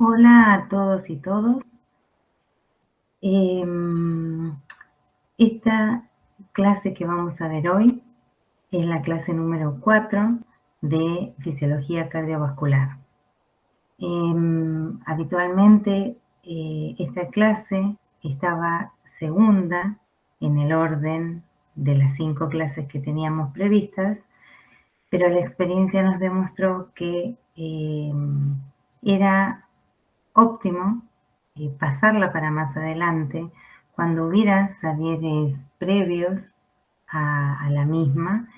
Hola a todos y todos. Esta clase que vamos a ver hoy es la clase número 4 de Fisiología Cardiovascular. Habitualmente esta clase estaba segunda en el orden de las 5 clases que teníamos previstas, pero la experiencia nos demostró que era óptimo pasarla para más adelante cuando hubiera saberes previos a la misma,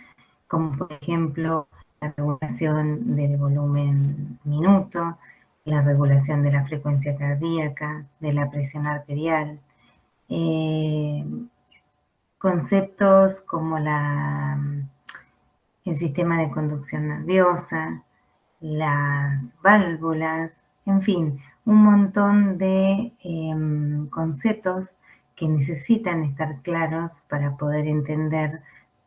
como por ejemplo la regulación del volumen minuto, la regulación de la frecuencia cardíaca, de la presión arterial, conceptos como el sistema de conducción nerviosa, las válvulas, en fin, un montón de conceptos que necesitan estar claros para poder entender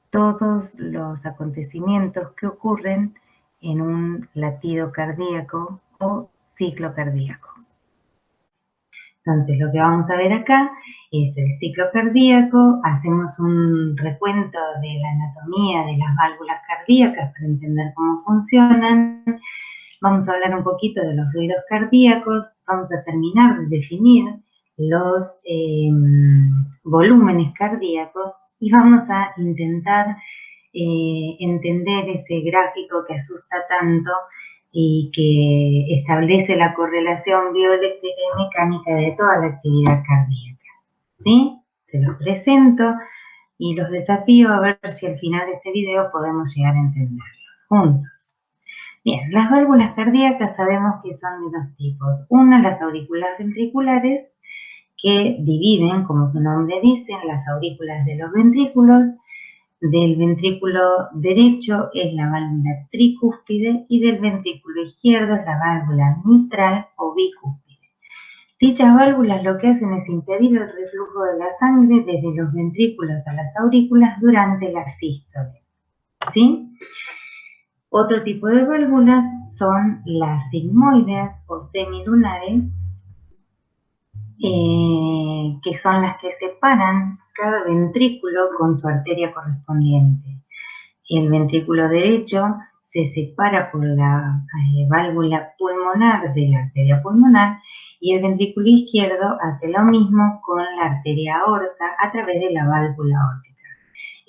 todos los acontecimientos que ocurren en un latido cardíaco o ciclo cardíaco. Entonces, lo que vamos a ver acá es el ciclo cardíaco. Hacemos un recuento de la anatomía de las válvulas cardíacas para entender cómo funcionan. Vamos a hablar un poquito de los ruidos cardíacos. Vamos a terminar de definir los volúmenes cardíacos y vamos a intentar entender ese gráfico que asusta tanto y que establece la correlación bioeléctrica y mecánica de toda la actividad cardíaca. ¿Sí? Se los presento y los desafío a ver si al final de este video podemos llegar a entenderlos juntos. Bien, las válvulas cardíacas sabemos que son de dos tipos. Una, las auriculares ventriculares, que dividen, como su nombre dice, las aurículas de los ventrículos. Del ventrículo derecho es la válvula tricúspide y del ventrículo izquierdo es la válvula mitral o bicúspide. Dichas válvulas lo que hacen es impedir el reflujo de la sangre desde los ventrículos a las aurículas durante la sístole. ¿Sí? Otro tipo de válvulas son las sigmoides o semilunares, que son las que separan cada ventrículo con su arteria correspondiente. El ventrículo derecho se separa por la válvula pulmonar de la arteria pulmonar y el ventrículo izquierdo hace lo mismo con la arteria aorta a través de la válvula aórtica.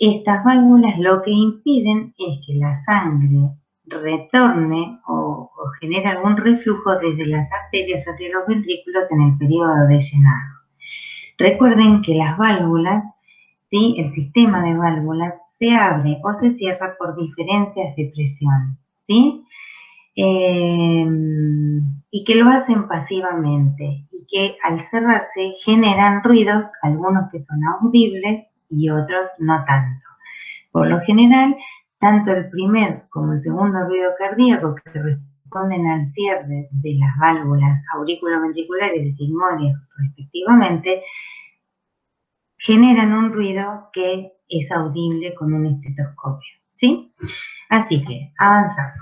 Estas válvulas lo que impiden es que la sangre retorne o genere algún reflujo desde las arterias hacia los ventrículos en el periodo de llenado. Recuerden que las válvulas, ¿sí? El sistema de válvulas se abre o se cierra por diferencias de presión, ¿sí? Y que lo hacen pasivamente y que al cerrarse generan ruidos, algunos que son audibles y otros no tanto. Por lo general, tanto el primer como el segundo ruido cardíaco, que responden al cierre de las válvulas auriculoventriculares y sigmoides respectivamente, generan un ruido que es audible con un estetoscopio, ¿sí? Así que, avanzamos.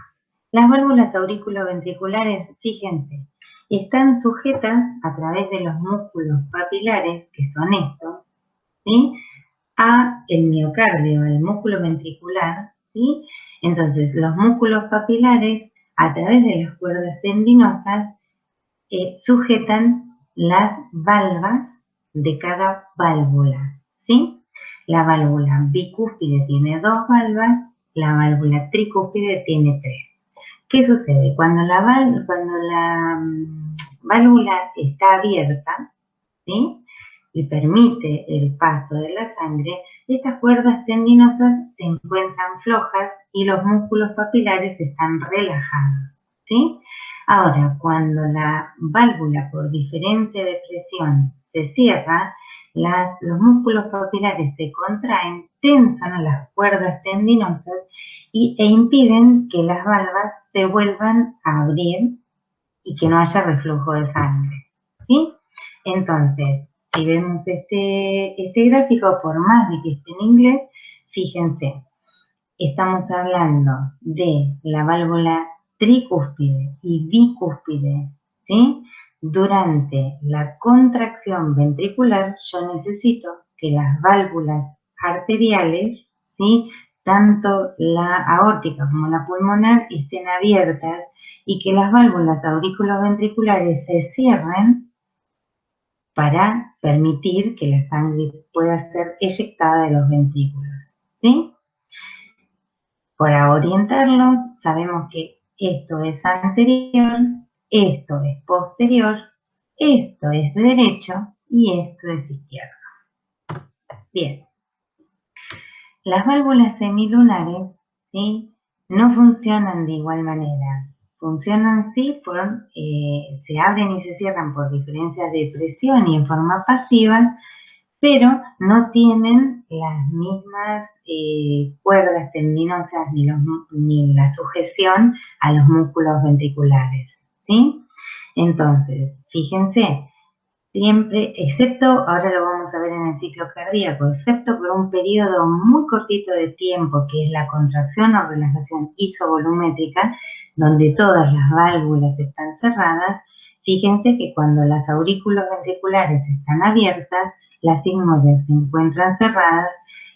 Las válvulas auriculoventriculares, fíjense, están sujetas a través de los músculos papilares, que son estos, ¿sí? A el miocardio, el músculo ventricular, ¿sí? Entonces, los músculos papilares, a través de las cuerdas tendinosas, sujetan las valvas de cada válvula, ¿sí? La válvula bicúspide tiene 2 valvas, la válvula tricúspide tiene 3. ¿Qué sucede? Cuando la válvula está abierta, ¿sí? Y permite el paso de la sangre, estas cuerdas tendinosas se encuentran flojas y los músculos papilares están relajados, ¿sí? Ahora, cuando la válvula por diferencia de presión se cierra, los músculos papilares se contraen, tensan a las cuerdas tendinosas e impiden que las valvas se vuelvan a abrir y que no haya reflujo de sangre, ¿sí? Entonces, si vemos este gráfico, por más de que esté en inglés, fíjense, estamos hablando de la válvula tricúspide y bicúspide ¿sí? Durante la contracción ventricular yo necesito que las válvulas arteriales, ¿sí?, tanto la aórtica como la pulmonar estén abiertas y que las válvulas auriculoventriculares se cierren para permitir que la sangre pueda ser eyectada de los ventrículos, ¿sí? Para orientarlos, sabemos que esto es anterior, esto es posterior, esto es derecho y esto es izquierdo. Bien. Las válvulas semilunares, ¿sí?, no funcionan de igual manera. Funcionan, sí, se abren y se cierran por diferencias de presión y en forma pasiva, pero no tienen las mismas cuerdas tendinosas ni la sujeción a los músculos ventriculares, ¿sí? Entonces, fíjense, siempre, excepto, ahora lo vamos a ver en el ciclo cardíaco, excepto por un periodo muy cortito de tiempo, que es la contracción o relajación isovolumétrica, donde todas las válvulas están cerradas, fíjense que cuando las aurículos ventriculares están abiertas, las sigmoides se encuentran cerradas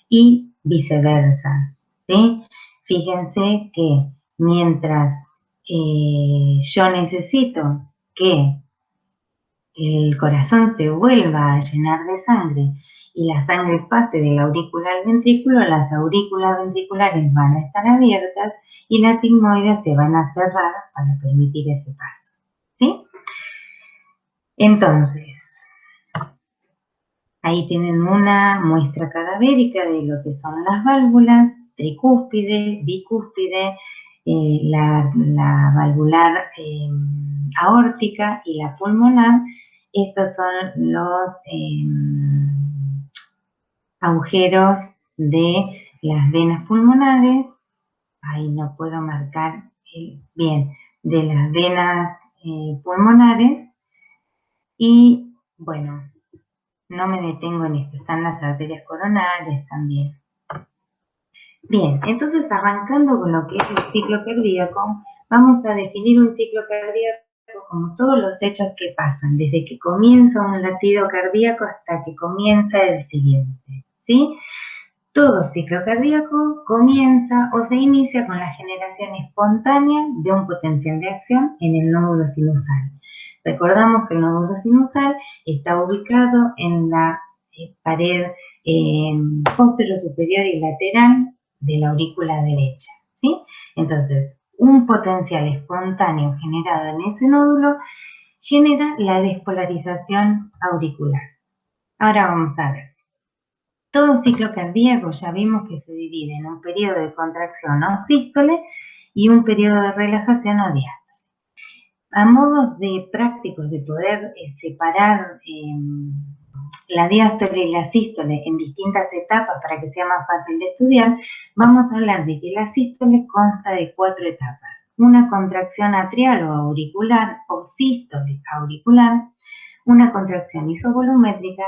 y viceversa, ¿sí? Fíjense que mientras yo necesito que el corazón se vuelva a llenar de sangre y la sangre pase de la aurícula al ventrículo, las aurículas ventriculares van a estar abiertas y las sigmoides se van a cerrar para permitir ese paso, ¿sí? Entonces, ahí tienen una muestra cadavérica de lo que son las válvulas, tricúspide, bicúspide, la valvular aórtica y la pulmonar. Estos son los agujeros de las venas pulmonares. Ahí no puedo marcar bien, de las venas pulmonares. Y bueno, no me detengo en esto, están las arterias coronarias también. Bien, entonces arrancando con lo que es el ciclo cardíaco, vamos a definir un ciclo cardíaco como todos los hechos que pasan, desde que comienza un latido cardíaco hasta que comienza el siguiente, ¿sí? Todo ciclo cardíaco comienza o se inicia con la generación espontánea de un potencial de acción en el nódulo sinusal. Recordamos que el nódulo sinusal está ubicado en la pared posterior, superior y lateral de la aurícula derecha, ¿sí? Entonces, un potencial espontáneo generado en ese nódulo genera la despolarización auricular. Ahora vamos a ver. Todo ciclo cardíaco ya vimos que se divide en un periodo de contracción o sístole y un periodo de relajación o diástole. A modo de prácticos de poder separar la diástole y la sístole en distintas etapas para que sea más fácil de estudiar, vamos a hablar de que la sístole consta de 4 etapas. Una contracción atrial o auricular o sístole auricular, una contracción isovolumétrica,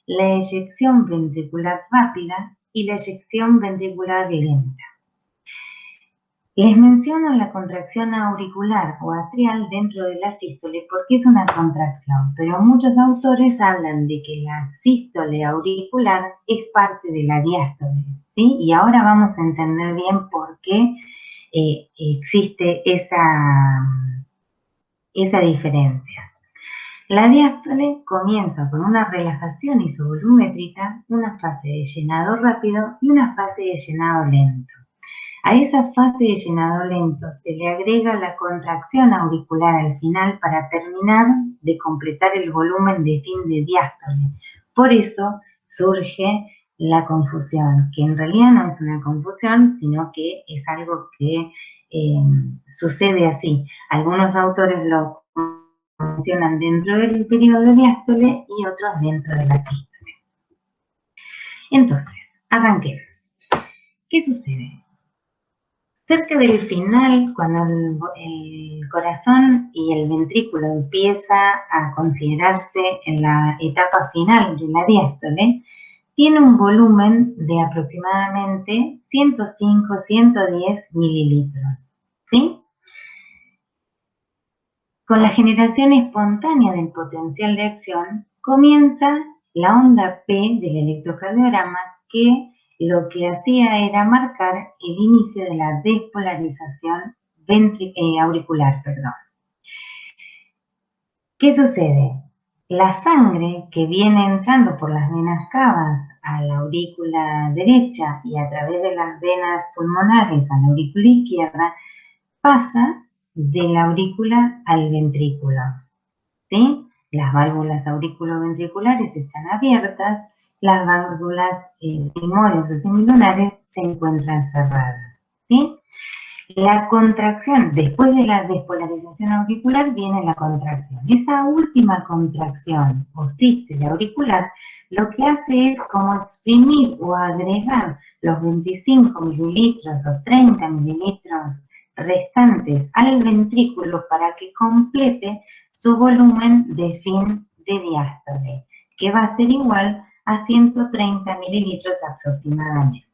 la eyección ventricular rápida y la eyección ventricular lenta. Les menciono la contracción auricular o atrial dentro de la sístole porque es una contracción, pero muchos autores hablan de que la sístole auricular es parte de la diástole, ¿sí? Y ahora vamos a entender bien por qué existe esa diferencia. La diástole comienza con una relajación isovolumétrica, una fase de llenado rápido y una fase de llenado lento. A esa fase de llenado lento se le agrega la contracción auricular al final para terminar de completar el volumen de fin de diástole. Por eso surge la confusión, que en realidad no es una confusión, sino que es algo que sucede así. Algunos autores lo mencionan dentro del periodo de diástole y otros dentro de la sístole. Entonces, arranquemos. ¿Qué sucede? Cerca del final, cuando el corazón y el ventrículo empieza a considerarse en la etapa final de la diástole, tiene un volumen de aproximadamente 105-110 mililitros, ¿sí? Con la generación espontánea del potencial de acción, comienza la onda P del electrocardiograma, que lo que hacía era marcar el inicio de la despolarización auricular. ¿Qué sucede? La sangre que viene entrando por las venas cavas a la aurícula derecha y a través de las venas pulmonares a la aurícula izquierda pasa de la aurícula al ventrículo, ¿sí? Las válvulas auriculoventriculares están abiertas, las válvulas sigmoides o semilunares se encuentran cerradas, ¿sí? La contracción, después de la despolarización auricular, viene la contracción. Esa última contracción o sístole auricular lo que hace es como exprimir o agregar los 25 mililitros o 30 mililitros restantes al ventrículo para que complete su volumen de fin de diástole, que va a ser igual a 130 mililitros aproximadamente.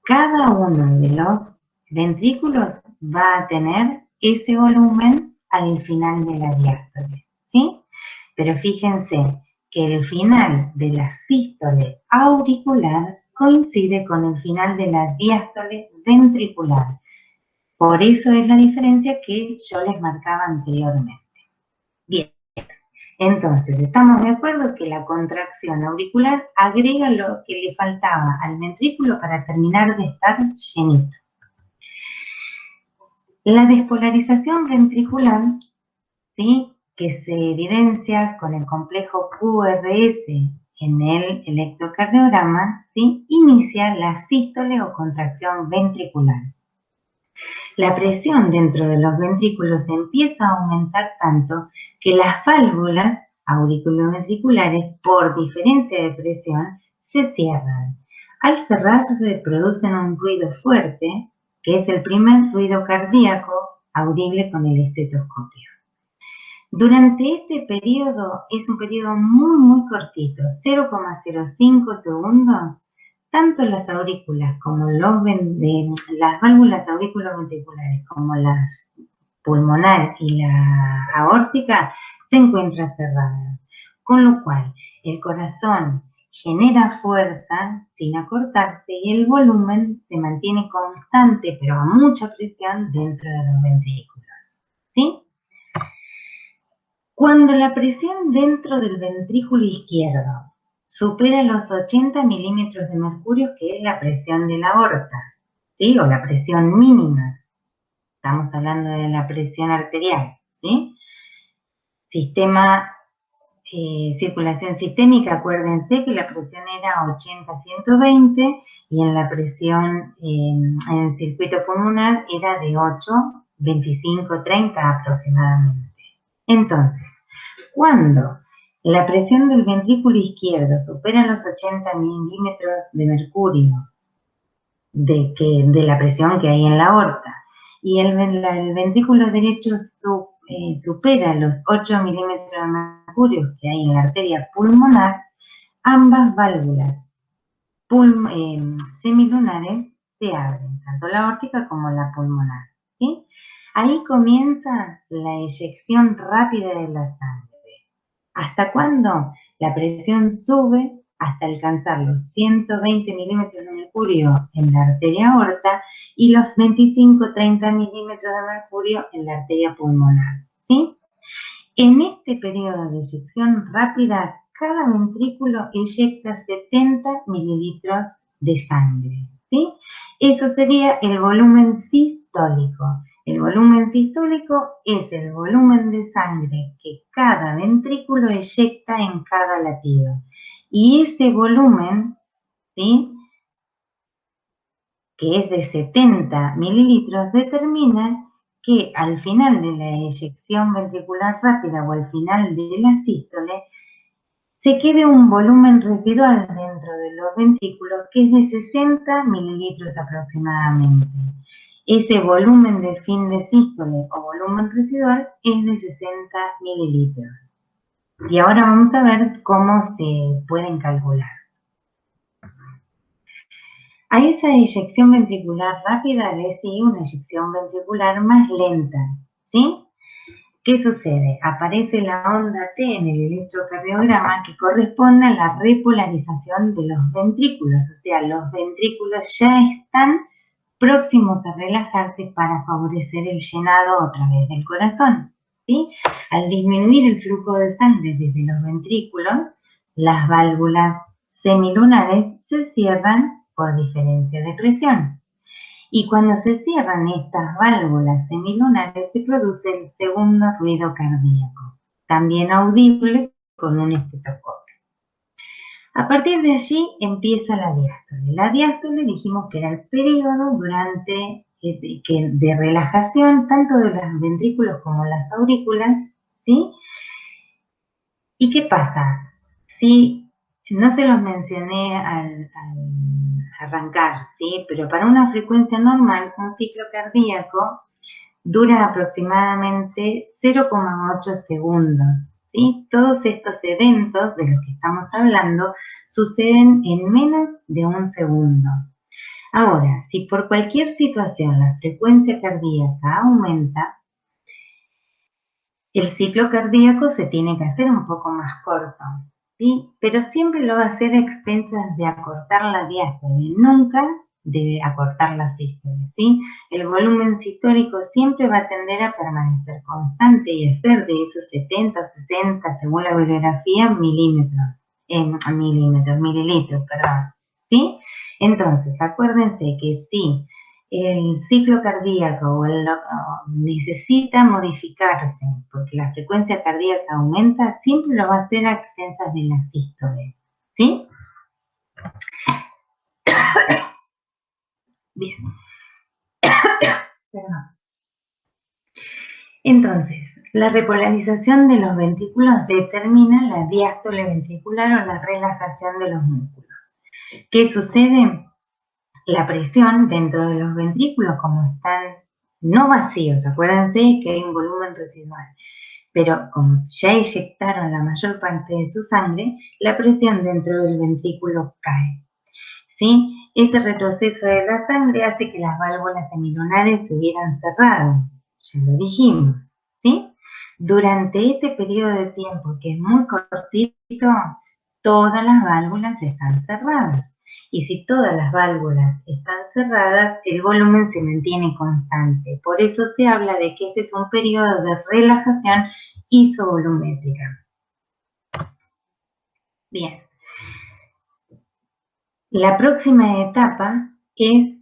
Cada uno de los ventrículos va a tener ese volumen al final de la diástole, ¿sí? Pero fíjense que el final de la sístole auricular coincide con el final de la diástole ventricular. Por eso es la diferencia que yo les marcaba anteriormente. Bien, entonces estamos de acuerdo que la contracción auricular agrega lo que le faltaba al ventrículo para terminar de estar llenito. La despolarización ventricular, ¿sí?, que se evidencia con el complejo QRS en el electrocardiograma, ¿sí?, inicia la sístole o contracción ventricular. La presión dentro de los ventrículos empieza a aumentar tanto que las válvulas auriculoventriculares, por diferencia de presión, se cierran. Al cerrarse producen un ruido fuerte, que es el primer ruido cardíaco audible con el estetoscopio. Durante este periodo, es un periodo muy cortito, 0,05 segundos, tanto las aurículas como las válvulas auriculoventriculares como las pulmonar y la aórtica se encuentran cerradas, con lo cual el corazón genera fuerza sin acortarse y el volumen se mantiene constante pero a mucha presión dentro de los ventrículos, ¿sí? Cuando la presión dentro del ventrículo izquierdo supera los 80 milímetros de mercurio, que es la presión de la aorta, ¿sí?, o la presión mínima, estamos hablando de la presión arterial, ¿sí? Circulación sistémica, acuérdense que la presión era 80-120 y en la presión en el circuito pulmonar era de 8-25-30 aproximadamente. Entonces, cuando la presión del ventrículo izquierdo supera los 80 milímetros de mercurio de la presión que hay en la aorta y el ventrículo derecho supera los 8 milímetros de mercurio que hay en la arteria pulmonar, ambas válvulas semilunares se abren, tanto la aórtica como la pulmonar, ¿sí? Ahí comienza la eyección rápida de la sangre. ¿Hasta cuándo? La presión sube hasta alcanzar los 120 milímetros de mercurio en la arteria aorta y los 25-30 milímetros de mercurio en la arteria pulmonar, ¿sí? En este periodo de eyección rápida, cada ventrículo eyecta 70 mililitros de sangre, ¿sí? Eso sería el volumen sistólico. El volumen sistólico es el volumen de sangre que cada ventrículo eyecta en cada latido. Y ese volumen, ¿sí?, que es de 70 mililitros, determina que al final de la eyección ventricular rápida o al final de la sístole, se quede un volumen residual dentro de los ventrículos que es de 60 mililitros aproximadamente. Ese volumen de fin de sístole o volumen residual es de 60 mililitros. Y ahora vamos a ver cómo se pueden calcular. A esa eyección ventricular rápida le sigue una eyección ventricular más lenta, ¿sí?, ¿Qué sucede? Aparece la onda T en el electrocardiograma que corresponde a la repolarización de los ventrículos, o sea, los ventrículos ya están próximos a relajarse para favorecer el llenado otra vez del corazón, ¿sí? Al disminuir el flujo de sangre desde los ventrículos, las válvulas semilunares se cierran por diferencia de presión. Y cuando se cierran estas válvulas semilunares se produce el segundo ruido cardíaco, también audible con un estetoscopio. A partir de allí empieza la diástole. La diástole dijimos que era el periodo de relajación tanto de los ventrículos como las aurículas, ¿sí? ¿Y qué pasa? Si no se los mencioné al arrancar, ¿sí? Pero para una frecuencia normal, un ciclo cardíaco dura aproximadamente 0,8 segundos, ¿sí? Todos estos eventos de los que estamos hablando suceden en menos de un segundo. Ahora, si por cualquier situación la frecuencia cardíaca aumenta, el ciclo cardíaco se tiene que hacer un poco más corto, ¿sí? Pero siempre lo va a hacer a expensas de acortar la diástole, nunca de acortar la sístole, ¿sí? El volumen sistólico siempre va a tender a permanecer constante y a ser de esos 70, 60, según la bibliografía, mililitros, perdón, ¿sí? Entonces, acuérdense que si el ciclo cardíaco necesita modificarse porque la frecuencia cardíaca aumenta, siempre lo va a hacer a expensas de la sístole, ¿sí? Bien. Perdón. Entonces, la repolarización de los ventrículos determina la diástole ventricular o la relajación de los músculos. ¿Qué sucede? La presión dentro de los ventrículos, como están no vacíos, acuérdense que hay un volumen residual, pero como ya eyectaron la mayor parte de su sangre, la presión dentro del ventrículo cae, ¿sí? Ese retroceso de la sangre hace que las válvulas semilunares se hubieran cerrado, ya lo dijimos, ¿sí? Durante este periodo de tiempo, que es muy cortito, todas las válvulas están cerradas. Y si todas las válvulas están cerradas, el volumen se mantiene constante. Por eso se habla de que este es un periodo de relajación isovolumétrica. Bien. La próxima etapa es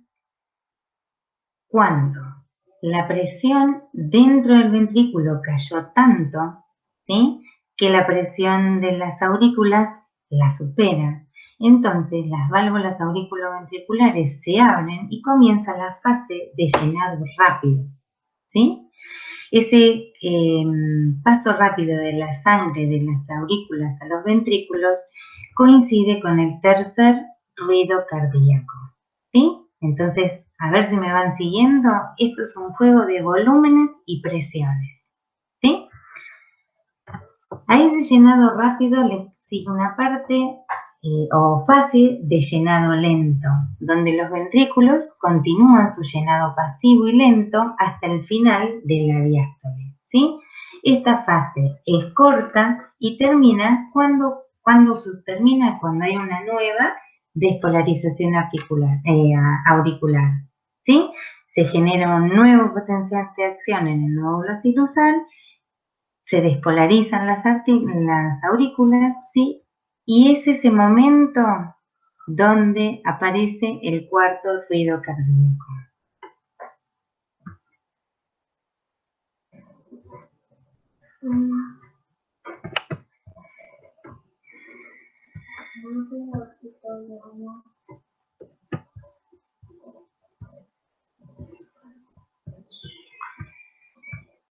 cuando la presión dentro del ventrículo cayó tanto, ¿sí?, que la presión de las aurículas la supera. Entonces las válvulas auriculoventriculares se abren y comienza la fase de llenado rápido, ¿sí? Ese paso rápido de la sangre de las aurículas a los ventrículos coincide con el tercer ruido cardíaco, ¿sí? Entonces, a ver si me van siguiendo, esto es un juego de volúmenes y presiones, ¿sí? A ese llenado rápido le sigue una parte o fase de llenado lento, donde los ventrículos continúan su llenado pasivo y lento hasta el final de la diástole, ¿sí? Esta fase es corta y termina cuando hay una nueva despolarización auricular, ¿sí? Se genera un nuevo potencial de acción en el nódulo sinusal, se despolarizan las aurículas, ¿sí? Y es ese momento donde aparece el cuarto ruido cardíaco.